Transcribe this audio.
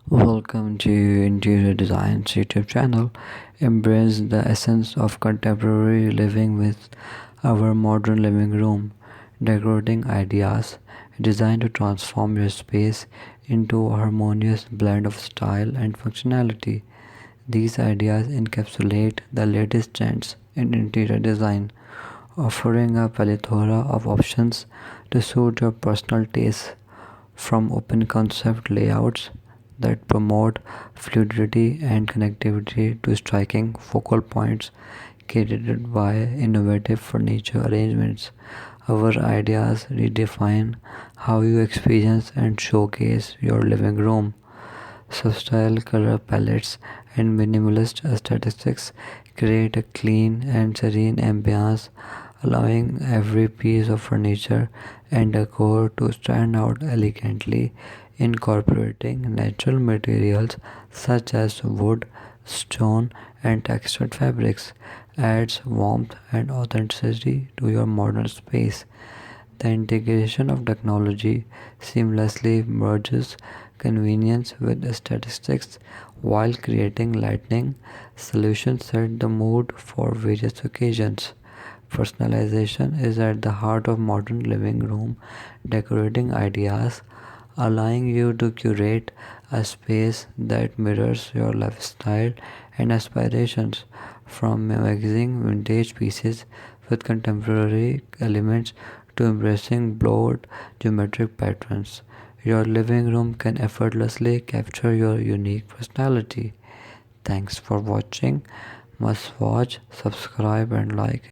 Welcome to Interior Design's YouTube channel. Embrace the essence of contemporary living with our modern living room. Decorating ideas designed to transform your space into a harmonious blend of style and functionality. These ideas encapsulate the latest trends in interior design, offering a plethora of options to suit your personal tastes, from open concept layouts that promote fluidity and connectivity to striking focal points created by innovative furniture arrangements. Our ideas redefine how you experience and showcase your living room. Subtle color palettes and minimalist aesthetics create a clean and serene ambiance, allowing every piece of furniture and decor to stand out elegantly. Incorporating natural materials such as wood, stone, and textured fabrics adds warmth and authenticity to your modern space. The integration of technology seamlessly merges convenience with statistics while creating lightning solutions set the mood for various occasions. Personalization is at the heart of modern living room decorating ideas, allowing you to curate a space that mirrors your lifestyle and aspirations, from mixing vintage pieces with contemporary elements to embracing bold geometric patterns. Your living room can effortlessly capture your unique personality. Thanks for watching. Must watch, subscribe, and like.